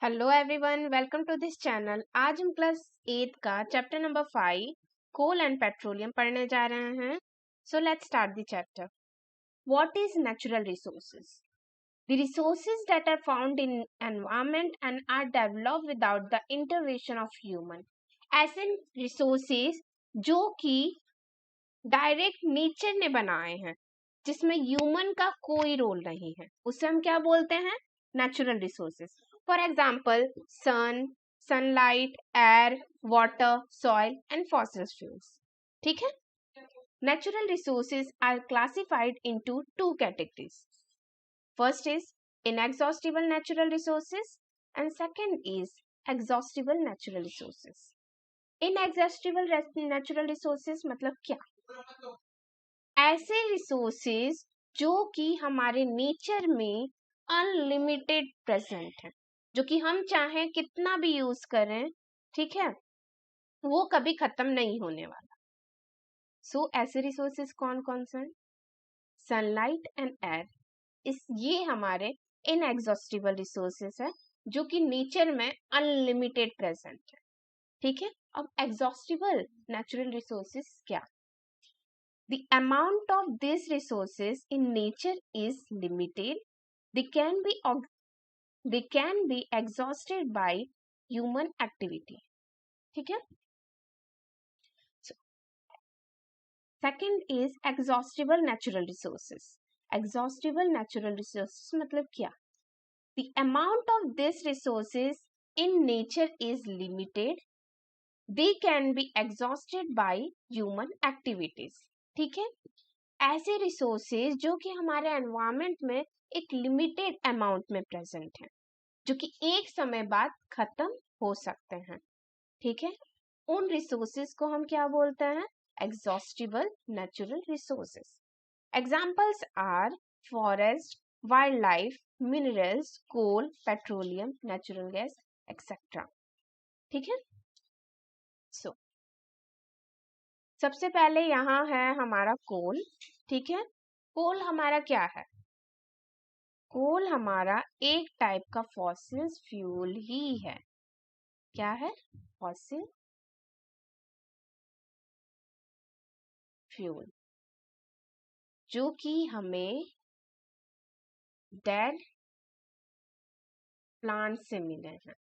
Hello everyone, welcome to this channel. आज हम class 8 का chapter number 5 coal and petroleum पढ़ने जा रहे हैं। So let's start the chapter. What is natural resources? The resources that are found in environment and are developed without the intervention of human. ऐसे resources जो कि direct nature ने बनाए हैं, जिसमें ह्यूमन का कोई रोल नहीं है, उसे हम क्या बोलते हैं? Natural resources. For example, sun, sunlight, air, water, soil, and fossil fuels. ठीक है? Natural resources are classified into two categories. First is inexhaustible natural resources, and second is exhaustible natural resources. Inexhaustible natural resources मतलब क्या? ऐसे resources जो कि हमारे nature में unlimited present है, जो कि हम चाहें कितना भी यूज करें, ठीक है, वो कभी खत्म नहीं होने वाला। सो ऐसे रिसोर्सेज कौन कौन से हैं? सनलाइट एंड एयर, ये हमारे इनएग्जॉस्टिबल रिसोर्सेज है, जो कि नेचर में अनलिमिटेड प्रेजेंट है। ठीक है, अब एग्जॉस्टिबल नेचुरल रिसोर्सेज क्या? The amount of these resources in nature is limited. They can be exhausted by human activity. ठीक है? Second is exhaustible natural resources. Exhaustible natural resources मतलब क्या? The amount of these resources in nature is limited. They can be exhausted by human activities. ठीक है? ऐसे resources जो कि हमारे एनवायरमेंट में एक लिमिटेड अमाउंट में प्रेजेंट है, जो कि एक समय बाद खत्म हो सकते हैं। ठीक है, उन रिसोर्सेज को हम क्या बोलते हैं? Exhaustible natural resources. Examples are forest, wild life, minerals, coal, petroleum, natural gas, etcetera. ठीक है, सो सबसे पहले यहाँ है हमारा कोल। ठीक है, कोल हमारा क्या है? कोल हमारा एक टाइप का फॉसिल फ्यूल ही है। क्या है? फॉसिल फ्यूल, जो कि हमें डेड प्लांट से मिले हैं।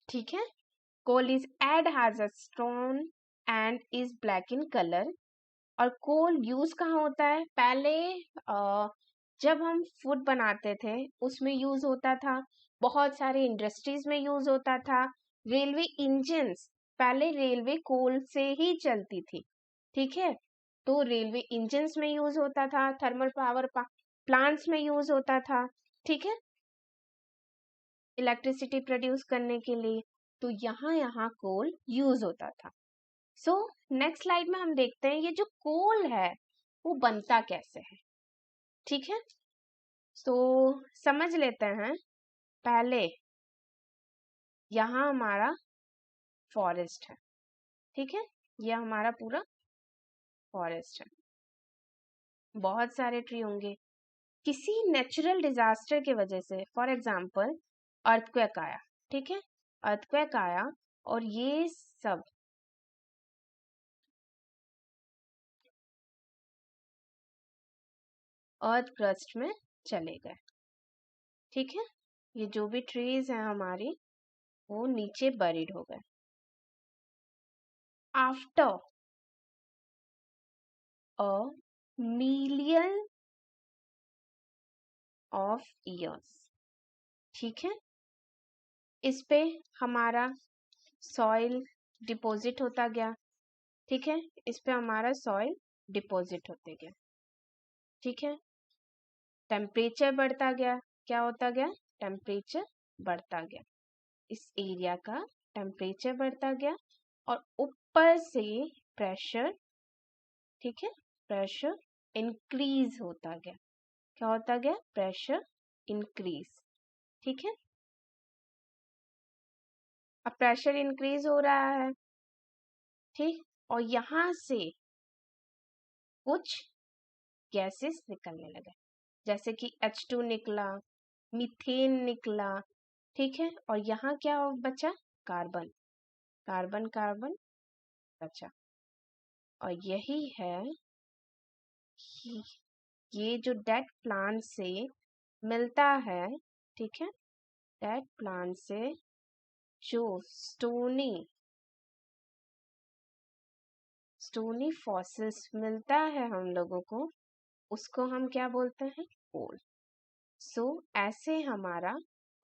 ठीक है, coal is hard has a stone and is black in colour. और कोल यूज कहाँ होता है? पहले जब हम फूड बनाते थे उसमें यूज होता था, बहुत सारे इंडस्ट्रीज में यूज होता था, रेलवे इंजन्स, पहले रेलवे कोल से ही चलती थी। ठीक है, तो रेलवे इंजन्स में यूज होता था, थर्मल पावर प्लांट्स में यूज होता था। ठीक है, इलेक्ट्रिसिटी प्रोड्यूस करने के लिए, तो यहाँ कोल यूज होता था। सो नेक्स्ट स्लाइड में हम देखते हैं ये जो कोल है वो बनता कैसे है। ठीक है, तो समझ लेते हैं। पहले यहाँ हमारा फॉरेस्ट है। ठीक है, ये हमारा पूरा फॉरेस्ट है, बहुत सारे ट्री होंगे। किसी नेचुरल डिजास्टर के वजह से, फॉर एग्जाम्पल अर्थक्वेक आया। ठीक है, अर्थक्वेक आया और ये सब अर्थ क्रस्ट में चले गए। ठीक है, ये जो भी ट्रीज हैं हमारी वो नीचे बरीड हो गए। After a million of years. ठीक है, इस पे हमारा सॉइल डिपॉजिट होता गया। ठीक है, इस पे हमारा सॉइल डिपॉजिट होते गया। ठीक है, टेम्परेचर बढ़ता गया। क्या होता गया? टेम्परेचर बढ़ता गया, इस एरिया का टेम्परेचर बढ़ता गया और ऊपर से प्रेशर, ठीक है, प्रेशर इंक्रीज होता गया। क्या होता गया? Pressure increase. ठीक है, अब प्रेशर इंक्रीज हो रहा है, ठीक, और यहां से कुछ गैसेस निकलने लगे, जैसे कि H2 निकला, मीथेन निकला, ठीक है। और यहाँ क्या बचा, कार्बन, कार्बन कार्बन बचा। और यही है ये जो डेड प्लांट से मिलता है, ठीक है, डेड प्लांट से जो स्टोनी फॉसिल्स मिलता है हम लोगों को, उसको हम क्या बोलते हैं, कोल। सो ऐसे हमारा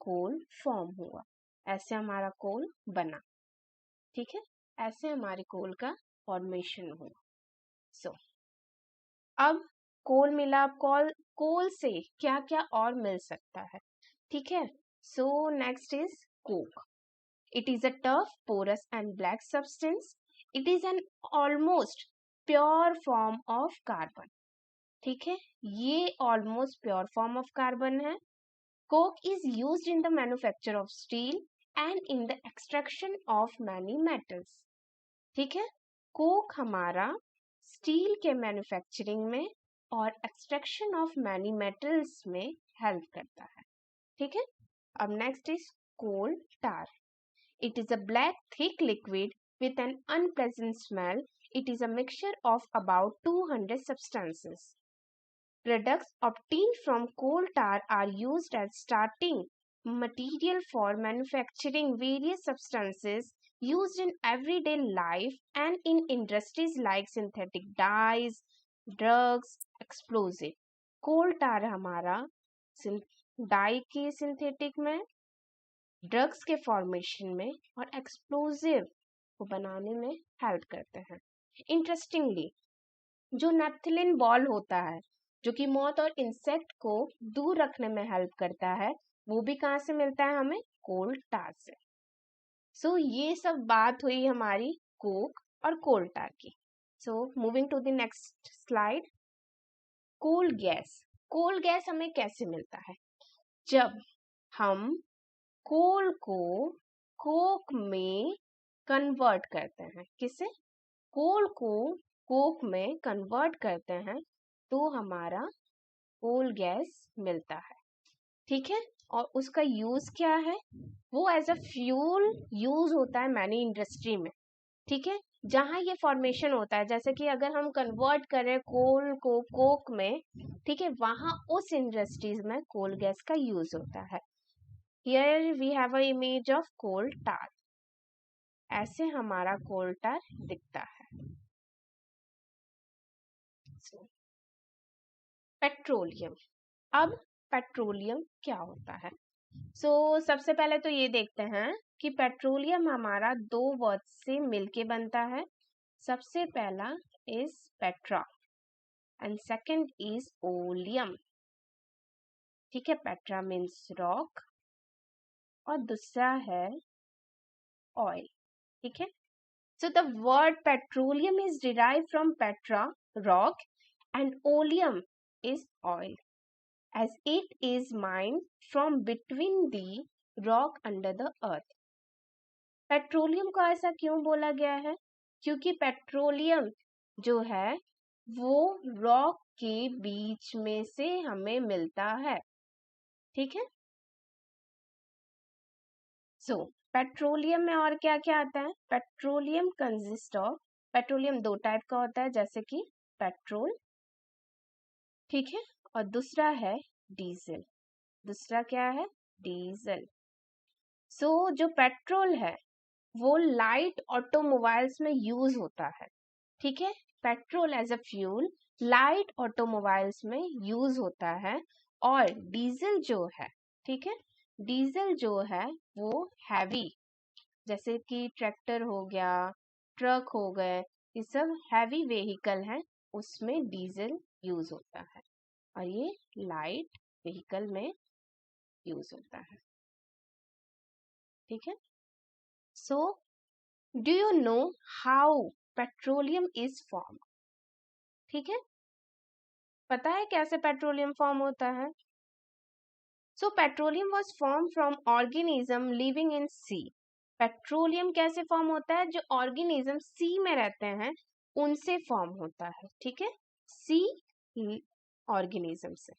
कोल फॉर्म हुआ, ऐसे हमारा कोल बना, ठीक है, ऐसे हमारे कोल का फॉर्मेशन हुआ। सो अब कोल मिला, अब कोल से क्या क्या और मिल सकता है, ठीक है। So next is Coke. It is a tough, porous and black substance. It is an almost pure form of carbon. ठीक है, ये almost pure form of carbon है। Coke is used in the manufacture of steel and in the extraction of many metals. ठीक है, Coke हमारा steel के manufacturing में और एक्सट्रैक्शन ऑफ मैनी मेटल्स में हेल्प करता है, ठीक है। अब next is coal tar. It is a black, thick liquid with an unpleasant smell. It is a mixture of about 200 substances. Products obtained from coal tar are used as starting material for manufacturing various substances used in everyday life and in industries like synthetic dyes, drugs, explosive. कोल टार हमारा die के synthetic में, drugs के formation में और explosive को बनाने में help करते हैं। इंटरेस्टिंगली जो नैप्थलीन बॉल होता है जो कि मौत और इंसेक्ट को दूर रखने में हेल्प करता है, वो भी कहाँ से मिलता है हमें, कोल टार से। सो ये सब बात हुई हमारी कोक और कोल टार की। So moving to the next slide, coal gas. Coal gas हमें कैसे मिलता है, जब हम कोल को कोक में कन्वर्ट करते हैं। किसे, कोल को कोक में कन्वर्ट करते हैं तो हमारा कोल गैस मिलता है, ठीक है। और उसका यूज क्या है, वो एज अ फ्यूल यूज होता है मैनी इंडस्ट्री में, ठीक है। जहां ये फॉर्मेशन होता है, जैसे कि अगर हम कन्वर्ट करें कोल को कोक में, ठीक है, वहां उस इंडस्ट्रीज में कोल गैस का यूज होता है। Here we have an image of coal tar. ऐसे हमारा कोल टार दिखता है। पेट्रोलियम। अब पेट्रोलियम क्या होता है, सबसे पहले तो ये देखते हैं कि पेट्रोलियम हमारा दो वर्ड से मिलके बनता है। सबसे पहला is Petra and second is oleum, ठीक है। पेट्रा मीन्स रॉक और दूसरा है ऑयल, ठीक है। So the word petroleum is derived from petra, rock, and oleum is oil, as it is mined from between the rock under the earth. Petroleum को ऐसा क्यों बोला गया है, क्योंकि पेट्रोलियम जो है वो रॉक के बीच में से हमें मिलता है, ठीक है। पेट्रोलियम में और क्या क्या आता है, पेट्रोलियम कंसिस्ट ऑफ, पेट्रोलियम दो टाइप का होता है, जैसे कि पेट्रोल, ठीक है, और दूसरा है डीजल। दूसरा क्या है, डीजल। जो पेट्रोल है वो लाइट ऑटोमोबाइल्स में यूज होता है, ठीक है। Petrol as a fuel light automobiles में यूज होता है। और डीजल जो है, ठीक है, डीजल जो है वो हैवी, जैसे कि ट्रैक्टर हो गया, ट्रक हो गए, ये सब हैवी व्हीकल हैं, उसमें डीजल यूज होता है। और ये लाइट व्हीकल में यूज होता है, ठीक है। So do you know how petroleum is form, ठीक है, पता है कैसे पेट्रोलियम फॉर्म होता है। Petroleum was form from organism living in sea. Petroleum कैसे फॉर्म होता है, जो ऑर्गेनिज्म सी में रहते हैं उनसे फॉर्म होता है, ठीक है, सी ऑर्गेनिज्म से।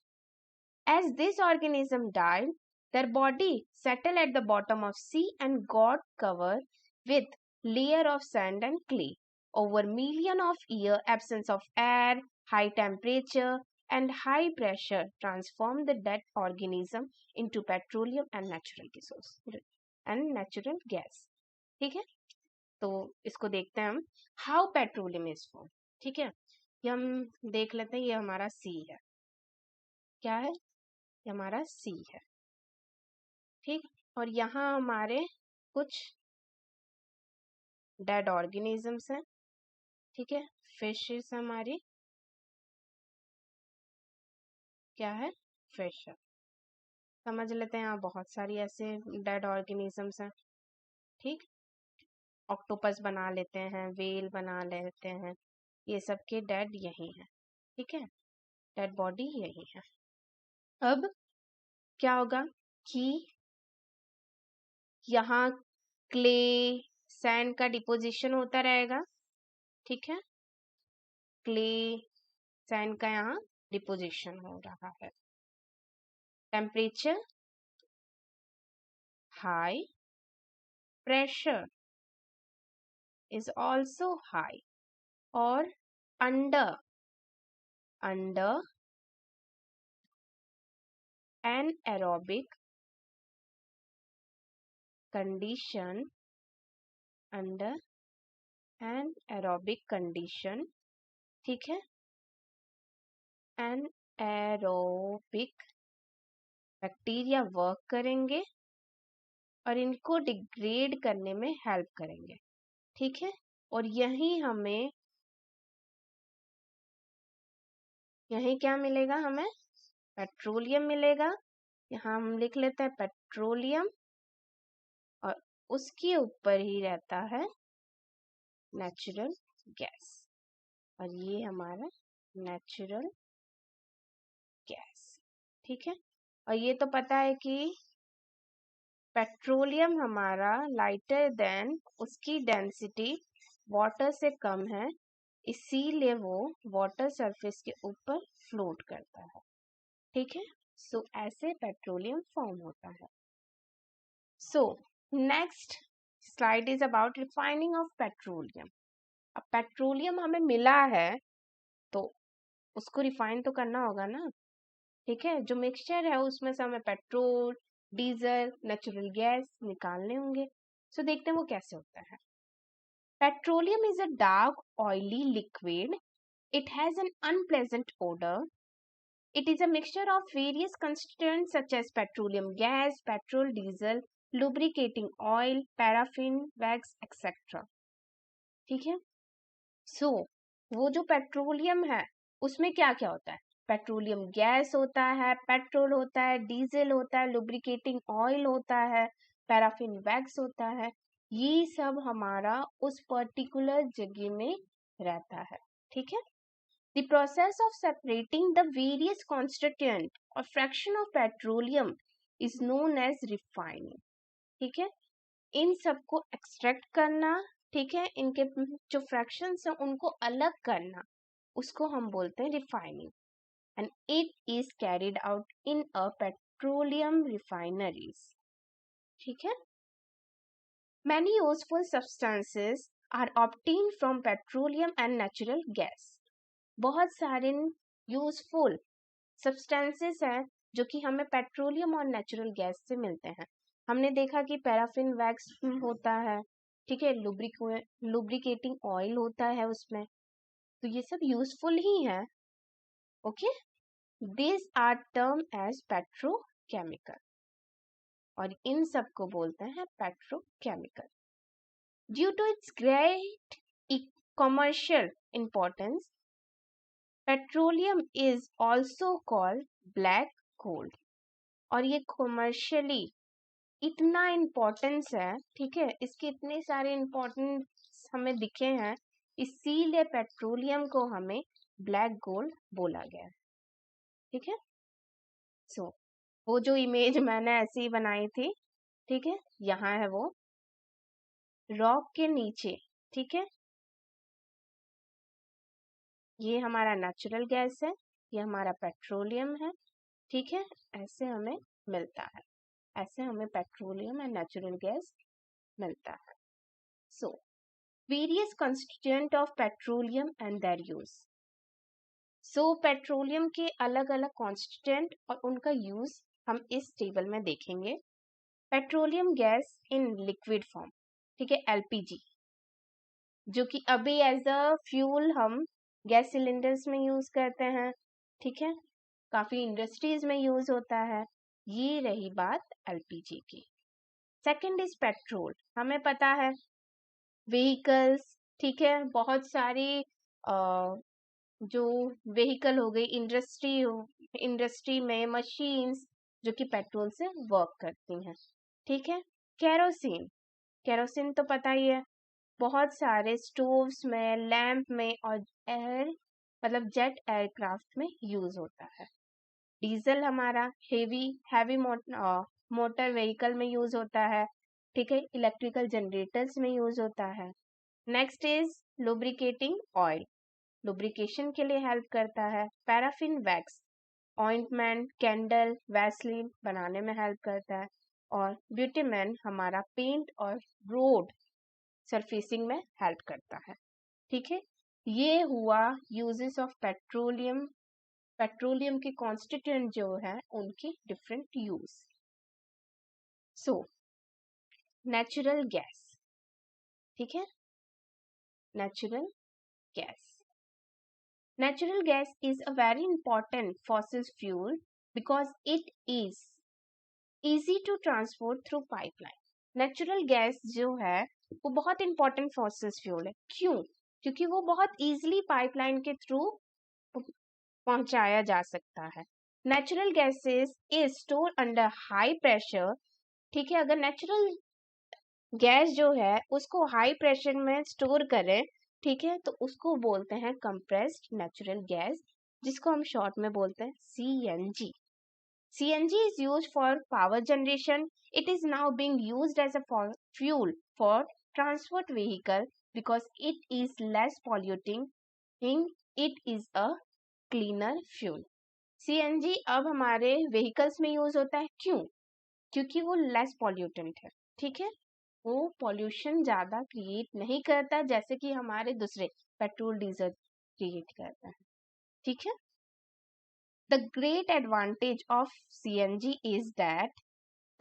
As this organism died, their body settled at the bottom of sea and got covered with layer of sand and clay. Over million of years, absence of air, high temperature, and high pressure transformed the dead organism into petroleum and natural resource and natural gas. ठीक है, तो इसको देखते हैं हम. How petroleum is form. ठीक है, ये हम देख लेते हैं. ये हमारा सी है. क्या है? ये हमारा सी है. ठीक, और यहाँ हमारे कुछ डेड ऑर्गेनिजम्स हैं. ठीक है, फिशेस हमारी क्या है? फिश है. समझ लेते हैं, यहाँ बहुत सारी ऐसे डेड ऑर्गेनिजम्स हैं. ठीक, ऑक्टोपस बना लेते हैं, वेल बना लेते हैं, ये सब के डेड यही हैं. ठीक है, डेड बॉडी यही है. अब क्या होगा कि यहाँ क्ले सैंड का डिपोजिशन होता रहेगा. ठीक है, क्ले सैंड का यहाँ डिपोजिशन हो रहा है. Temperature high, pressure is also high, और under anaerobic condition, under anaerobic condition. ठीक है, anaerobic बैक्टीरिया वर्क करेंगे और इनको डिग्रेड करने में हेल्प करेंगे. ठीक है, और यहीं क्या मिलेगा? हमें पेट्रोलियम मिलेगा. यहाँ हम लिख लेते हैं पेट्रोलियम, और उसके ऊपर ही रहता है नेचुरल गैस, और ये हमारा नेचुरल गैस. ठीक है, और ये तो पता है कि पेट्रोलियम हमारा लाइटर देन, उसकी डेंसिटी वाटर से कम है, इसीलिए वो वाटर सरफेस के ऊपर फ्लोट करता है. ठीक है, सो ऐसे पेट्रोलियम फॉर्म होता है. So next slide is about refining of petroleum. अब पेट्रोलियम हमें मिला है तो उसको रिफाइन तो करना होगा ना. ठीक है, जो मिक्सचर है उसमें से हमें पेट्रोल, डीजल, नेचुरल गैस निकालने होंगे. सो देखते हैं वो कैसे होता है. Petroleum is a dark oily liquid. It has an unpleasant odour. It is a mixture of various constituents such as petroleum gas, petrol, diesel, lubricating oil, paraffin, wax, etc. ठीक है, सो वो जो पेट्रोलियम है उसमें क्या क्या होता है? पेट्रोलियम गैस होता है, पेट्रोल होता है, डीजल होता है, लुब्रिकेटिंग ऑयल होता है, पैराफिन वैक्स होता है. ये सब हमारा उस पर्टिकुलर जगह में रहता है. ठीक है, the process of separating the various constituent or fraction of petroleum is known as refining. ठीक है, इन सबको एक्सट्रैक्ट करना. ठीक है, इनके जो फ्रैक्शंस हैं उनको अलग करना, उसको हम बोलते हैं refining. And it is carried out in a petroleum refineries. ठीक है, many useful substances are obtained from petroleum and natural gas. बहुत सारे यूजफुल सब्सटेंसेस हैं जो कि हमें पेट्रोलियम और नेचुरल गैस से मिलते हैं. हमने देखा कि पैराफिन वैक्स होता है. ठीक है, लुब्रिकेटिंग ऑयल होता है उसमें. तो ये सब यूजफुल ही है. Okay, this are term as petrochemical, और इन सब को बोलते हैं petrochemical. Due to its great commercial importance, petroleum is also called black gold. और ये कमर्शियली इतना इम्पोर्टेंस है. ठीक है, इसके इतने सारे इम्पोर्टेंस हमें दिखे हैं, इसीलिए पेट्रोलियम को हमें ब्लैक गोल्ड बोला गया है. ठीक है, सो वो जो इमेज मैंने ऐसे ही बनाई थी, ठीक है, यहाँ है वो रॉक के नीचे. ठीक है, ये हमारा नेचुरल गैस है, ये हमारा पेट्रोलियम है. ठीक है, ऐसे हमें मिलता है, ऐसे हमें पेट्रोलियम एंड नेचुरल गैस मिलता है। So various constituent of petroleum and their use. So petroleum के अलग अलग कॉन्स्टिट्यूएंट और उनका यूज हम इस टेबल में देखेंगे। Petroleum gas in liquid form, ठीक है, एलपीजी, जो कि अभी एज अ फ्यूल हम गैस सिलेंडर्स में यूज करते हैं, ठीक है, काफी इंडस्ट्रीज में यूज होता है। ये रही बात एलपीजी की। सेकंड इज पेट्रोल, हमें पता है व्हीकल्स, ठीक है, बहुत सारी जो व्हीकल हो गई, इंडस्ट्री में मशीन्स जो कि पेट्रोल से वर्क करती हैं, ठीक है। केरोसिन, केरोसिन तो पता ही है, बहुत सारे स्टोव्स में, लैंप में और मतलब जेट एयरक्राफ्ट में यूज होता है। डीजल हमारा हैवी मोटर व्हीकल में यूज होता है, ठीक है, इलेक्ट्रिकल जनरेटर्स में यूज होता है। Next is lubricating oil, lubrication के लिए हेल्प करता है। Paraffin wax, ointment, candle, Vaseline बनाने में हेल्प करता है। और ब्यूटेमैन हमारा पेंट और रोड सरफेसिंग में हेल्प करता है, ठीक है। ये हुआ यूजेस ऑफ पेट्रोलियम, पेट्रोलियम के कॉन्स्टिट्यूएंट जो है उनकी different use. So natural gas, ठीक है, natural gas, natural gas is a very important fossil fuel because it is easy to transport through pipeline. Natural gas जो है वो बहुत इंपॉर्टेंट फॉसिल फ्यूल है। क्यों? क्योंकि वो बहुत इजीली पाइपलाइन के थ्रू पहुंचाया जा सकता है। Natural gases is store under high pressure, ठीक है, अगर नेचुरल गैस जो है उसको हाई प्रेशर में स्टोर करें, ठीक है, तो उसको बोलते हैं कंप्रेस्ड नेचुरल गैस, जिसको हम शॉर्ट में बोलते हैं CNG. CNG is used for power generation. It is now being used as a fuel for transport vehicle because it is less polluting. It is a cleaner fuel. CNG अब हमारे vehicles में use होता है। क्यों? क्योंकि वो less pollutant है, ठीक है, वो पॉल्यूशन ज्यादा क्रिएट नहीं करता जैसे कि हमारे दूसरे पेट्रोल डीजल क्रिएट करता है, ठीक है। The great advantage of CNG is that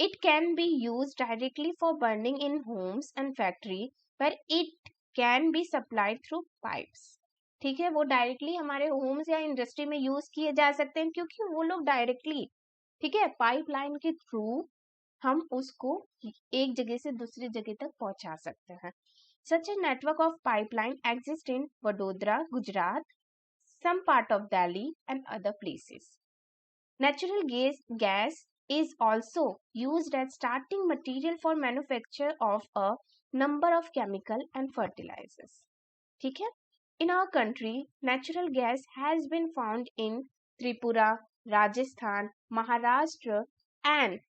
it can be used directly for burning in homes and factory where it can be supplied through pipes, ठीक है, वो डायरेक्टली हमारे होम्स या इंडस्ट्री में यूज किए जा सकते हैं क्योंकि वो लोग डायरेक्टली, ठीक है, पाइपलाइन के थ्रू हम उसको एक जगह से दूसरी जगह तक पहुंचा सकते हैं। Such a network of pipeline exists in Vadodara, Gujarat, some part of Delhi and other places. Natural gas is also used as starting material for manufacture of a number of chemical and fertilizers. ठीक है? In our country, natural gas has been found in Tripura, Rajasthan, Maharashtra and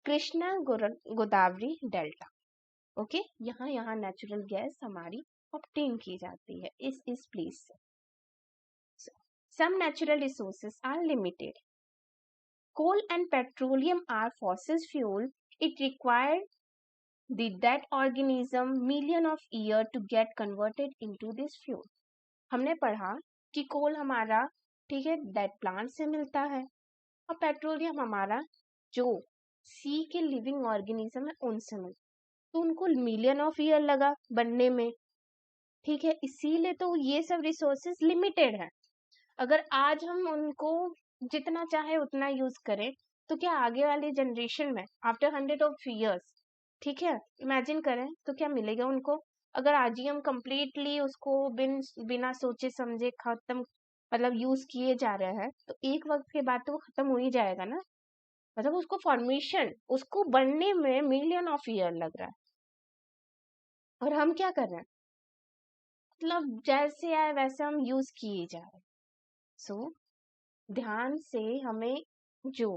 Krishna Godavari Delta. Okay, यहाँ natural gas हमारी obtain की जाती है इस place से। Some natural resources are limited. Coal and petroleum are fossil fuel. It required the dead organism million of year to get converted into this fuel. हमने पढ़ा कि कोल हमारा, ठीक है, डेड प्लांट से मिलता है और पेट्रोलियम हमारा जो सी के लिविंग ऑर्गेनिज्म है उनसे मिलता है, तो उनको मिलियन ऑफ ईयर लगा बनने में, ठीक है, इसीलिए तो ये सब रिसोर्सेज लिमिटेड है। अगर आज हम उनको जितना चाहे उतना यूज करें तो क्या आगे वाली जनरेशन में आफ्टर 100 ऑफ ईयर्स, ठीक है, इमेजिन करें तो क्या मिलेगा उनको। अगर आज ही हम कंप्लीटली उसको बिना सोचे समझे खत्म मतलब यूज किए जा रहे हैं तो एक वक्त के बाद तो वो खत्म हो ही जाएगा ना। मतलब उसको फॉर्मेशन, उसको बनने में मिलियन ऑफ ईयर लग रहा है और हम क्या कर रहे हैं, मतलब जैसे आए वैसे हम यूज किए जा रहे हैं। सो ध्यान से हमें जो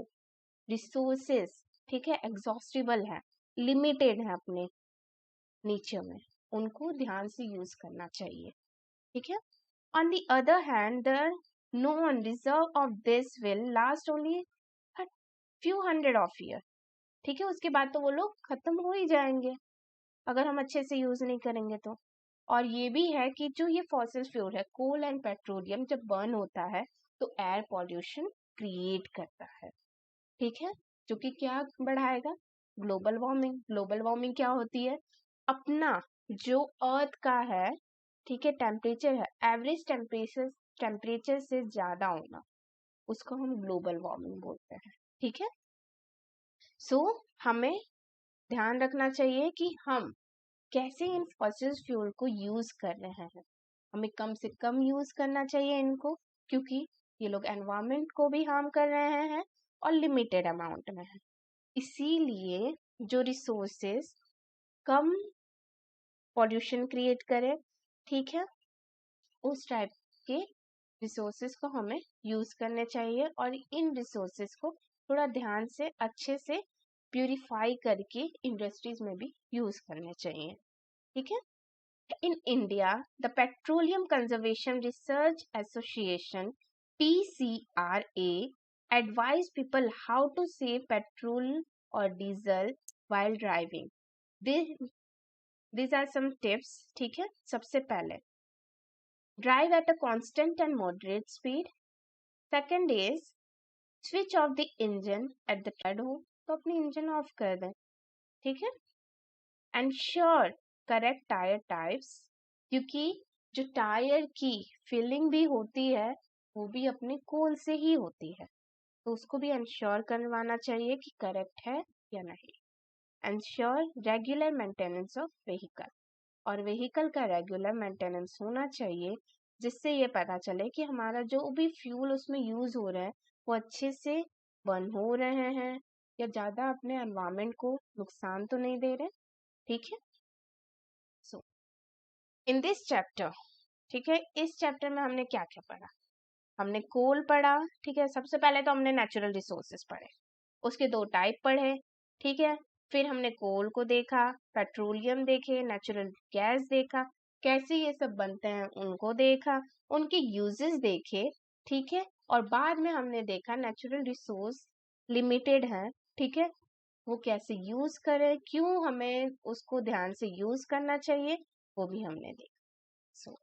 रिसोर्सेस, ठीक है, एग्जॉस्टिबल है, लिमिटेड है अपने नेचर में, उनको ध्यान से यूज करना चाहिए, ठीक है। On the other hand the known reserve of this will last only a few hundred of year, ठीक है, उसके बाद तो वो लोग खत्म हो ही जाएंगे अगर हम अच्छे से यूज नहीं करेंगे तो। और ये भी है कि जो ये फॉसिल फ्यूल है, कोल एंड पेट्रोलियम, जब बर्न होता है तो एयर पॉल्यूशन क्रिएट करता है, ठीक है, जो कि क्या बढ़ाएगा, ग्लोबल वार्मिंग। ग्लोबल वार्मिंग क्या होती है, अपना जो अर्थ का है, ठीक है, टेम्परेचर है, एवरेज टेम्परेचर से ज्यादा होना, उसको हम ग्लोबल वार्मिंग बोलते हैं, ठीक है। सो हमें ध्यान रखना चाहिए कि हम कैसे इन फॉसिल फ्यूल को यूज कर रहे हैं। हमें कम से कम यूज करना चाहिए इनको, क्योंकि ये लोग एनवायरनमेंट को भी हार्म कर रहे हैं और लिमिटेड अमाउंट में है। इसीलिए जो रिसोर्सेस कम पॉल्यूशन क्रिएट करे, ठीक है, उस टाइप के रिसोर्सेज को हमें यूज करने चाहिए और इन रिसोर्सेज को थोड़ा ध्यान से अच्छे से प्यूरिफाई करके इंडस्ट्रीज में भी यूज करने चाहिए, ठीक है। In India, the Petroleum Conservation Research Association (PCRA) advise people how to save petrol or diesel while driving. These are some tips, ठीक है। सबसे पहले, drive at a constant and moderate speed. Second is switch off the engine at the tired हो तो अपनी engine of कर दें, ठीक है। Ensure correct टायर टाइप्स, क्योंकि जो टायर की फिलिंग भी होती है वो भी अपने कोल से ही होती है, तो उसको भी इंश्योर करवाना चाहिए कि करेक्ट है या नहीं। Ensure regular maintenance of vehicle, और व्हीकल का रेगुलर मेंटेनेंस होना चाहिए, जिससे ये पता चले कि हमारा जो भी फ्यूल उसमें यूज हो रहा है वो अच्छे से बर्न हो रहे हैं या ज़्यादा अपने एनवायरमेंट को नुकसान तो नहीं दे रहे, ठीक है। सो इन दिस चैप्टर, ठीक है, इस चैप्टर में हमने क्या क्या पढ़ा, हमने कोल पढ़ा, ठीक है। सबसे पहले तो हमने नेचुरल रिसोर्सेज पढ़े, उसके दो टाइप पढ़े, ठीक है। फिर हमने कोल को देखा, पेट्रोलियम देखे, नेचुरल गैस देखा, कैसे ये सब बनते हैं उनको देखा, उनके यूजेस देखे, ठीक है। और बाद में हमने देखा नेचुरल रिसोर्स लिमिटेड है, ठीक है, वो कैसे यूज करें, क्यों हमें उसको ध्यान से यूज करना चाहिए, वो भी हमने देखा। सो